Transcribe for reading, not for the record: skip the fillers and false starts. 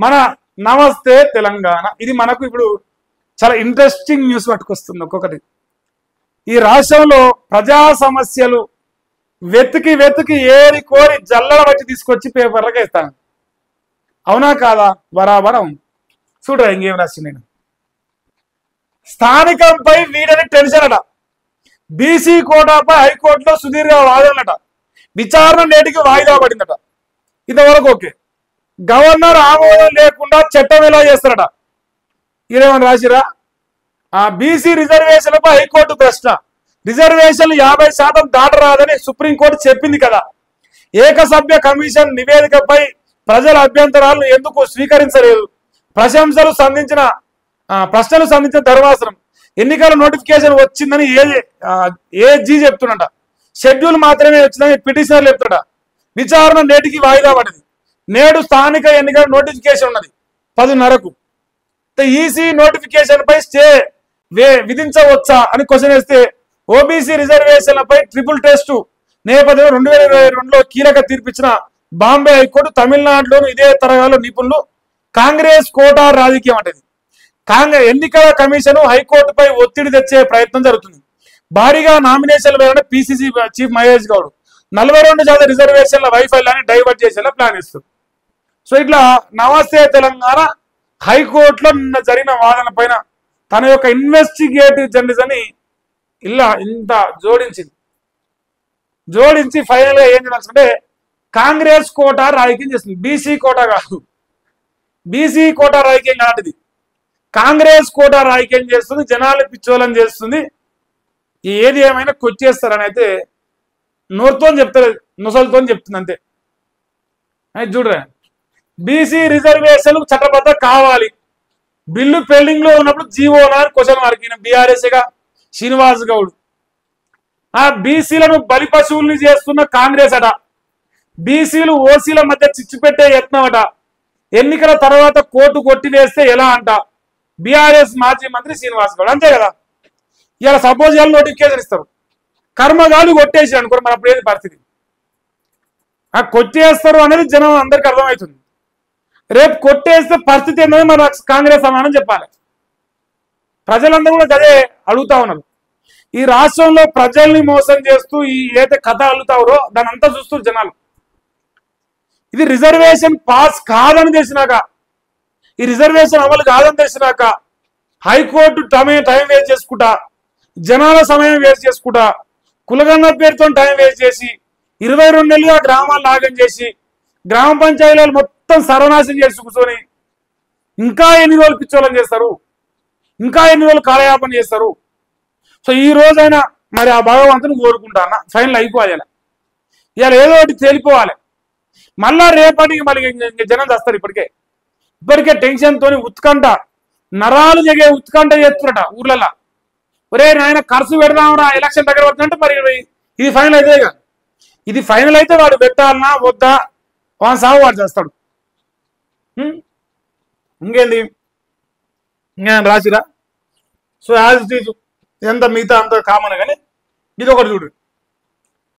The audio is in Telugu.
మన నమస్తే తెలంగాణ ఇది మనకు ఇప్పుడు చాలా ఇంట్రెస్టింగ్ న్యూస్ పట్టుకొస్తుంది. ఒక్కొక్కటి ఈ రాష్ట్రంలో ప్రజా సమస్యలు వెతికి వెతికి ఏరి కోరి జల్లడ బట్టి తీసుకొచ్చి పేపర్లకు వేస్తాను. అవునా కాదా? బరాబరం. చూడరా ఇంకేం రాసి నేను. స్థానికంపై వీడని టెన్షన్ అట. బీసీ కోటాపై హైకోర్టులో సుదీర్ఘ వాదనలట. విచారణ నేటికి వాయిదా పడిందట. ఇంతవరకు ఓకే. గవర్నర్ ఆమోదం లేకుండా చట్టం ఎలా చేస్తారట. ఇదేమని రాసిరా? బీసీ రిజర్వేషన్లపై హైకోర్టు ప్రశ్న. రిజర్వేషన్లు 50% దాటరాదని సుప్రీంకోర్టు చెప్పింది కదా. ఏకసభ్య కమిషన్ నివేదికపై ప్రజల అభ్యంతరాలను ఎందుకు స్వీకరించలేదు? ప్రశంసలు సంధించిన ధర్మాసనం ఎన్నికల నోటిఫికేషన్ వచ్చిందని ఏజీ చెప్తున్నట. షెడ్యూల్ మాత్రమే వచ్చిందని పిటిషనర్లు చెప్తున్నట. విచారణ నేటికి వాయిదా పడింది. నేడు స్థానిక ఎన్నికల నోటిఫికేషన్ ఉన్నది 10:30కు. ఈసీ నోటిఫికేషన్ పై స్టే విధించవచ్చా అని క్వశ్చన్ వేస్తే ఓబీసీ రిజర్వేషన్లపై ట్రిపుల్ టెస్ట్ నేపథ్యంలో 2022లో కీలక తీర్పిచ్చిన బాంబే హైకోర్టు తమిళనాడులోను ఇదే తరహాలో నిపుణులు కాంగ్రెస్ కోటా రాజకీయం అంటది. ఎన్నికల కమిషన్ హైకోర్టుపై ఒత్తిడి తెచ్చే ప్రయత్నం జరుగుతుంది. భారీగా నామినేషన్ల వేళ పిసిసి చీఫ్ మహేష్ గౌడ్ 42% రిజర్వేషన్ల వైఫల్యాన్ని డైవర్ట్ చేసేలా ప్లాన్ ఇస్తుంది. సో ఇట్లా నమస్తే తెలంగాణ హైకోర్టులో నిన్న జరిగిన వాదన పైన తన యొక్క ఇన్వెస్టిగేటివ్ జర్నలిజం ని ఇంత జోడించి ఫైనల్ గా ఏం చేయాల్సింటే కాంగ్రెస్ కోటా రాజకీయం చేస్తుంది. బీసీ కోటా కాదు, బీసీ కోటా రాజకీయం కాదు. కాంగ్రెస్ కోటా రాజకీయం చేస్తుంది. జనాలు పిచ్చోళం చేస్తుంది. ఏది ఏమైనా కొచ్చేస్తారని అయితే నోరుతో చెప్తారు, నొసలతో చెప్తుంది అంతే. అయితే చూడరా, బీసీ రిజర్వేషన్లు చట్టబద్ధ కావాలి. బిల్లు పెండింగ్ లో ఉన్నప్పుడు జీవోనా అని క్వశ్చన్ మార్క్ బీఆర్ఎస్గా శ్రీనివాస్ గౌడ్. బీసీలను బలి పశువుల్ని చేస్తున్న కాంగ్రెస్ అట. బీసీలు ఓసీల మధ్య చిచ్చు పెట్టే యత్నం అట. ఎన్నికల తర్వాత కోర్టు కొట్టివేస్తే ఎలా అంట బీఆర్ఎస్ మాజీ మంత్రి శ్రీనివాస్ గౌడ్. అంతే కదా. ఇలా సపోజ్ ఇలా నోటిఫికేషన్ ఇస్తారు, కర్మగాలు కొట్టేసి అనుకోరు, మరి అప్పుడు ఏది పరిస్థితి? కొట్టేస్తారు అనేది జనం అందరికి అర్థమవుతుంది. రేపు కొట్టేస్తే పరిస్థితి ఏంటనే మన కాంగ్రెస్ సమానం చెప్పాలి. ప్రజలందరూ కూడా అదే అడుగుతా ఉన్నారు. ఈ రాష్ట్రంలో ప్రజల్ని మోసం చేస్తూ ఈ ఏదైతే కథ అల్లుతారో దాని అంతా చూస్తూ జనాలు. ఇది రిజర్వేషన్ పాస్ కాదని తెలిసినాక, ఈ రిజర్వేషన్ అమలు కాదని తెలిసినాక హైకోర్టు టైం వేస్ట్ చేసుకుంటా, జనాల సమయం వేస్ట్ చేసుకుంటా, కులగన్న పేరుతో టైం వేస్ట్ చేసి 22 నెలలుగా గ్రామాలు నాగం చేసి గ్రామ పంచాయతీలు మొత్తం సర్వనాశనం చేసి కూర్చొని ఇంకా ఎన్ని రోజులు పిచ్చోళం చేస్తారు, ఇంకా ఎన్ని రోజులు కాలయాపన చేస్తారు. సో ఈ రోజైనా మరి ఆ భగవంతుని కోరుకుంటాను ఫైనల్ అయిపోవాలి. ఇవాళ ఏదో ఒకటి తేలిపోవాలి. మళ్ళా రేపటికి మళ్ళీ జనం చేస్తారు. ఇప్పటికే టెన్షన్ తోని ఉత్కంఠ, నరాలు జగే ఉత్కంఠ చేస్తున్నట ఊర్లలో. ఒరే నాయన ఖర్చు పెడదాంరా ఎలక్షన్ దగ్గర పడుతుందంటే మరి ఇది ఫైనల్ అయితే కదా. ఇది ఫైనల్ అయితే వాడు పెట్టాలన్నా వద్దా వాడు సాగు వాడు చేస్తాడు. ఇంకేంది ఇంకా రాసిరా. సో యాజ్ ఇట్ ఈజ్ ఎంత మిగతా అంత కామన్ కానీ ఇది ఒకటి చూడు.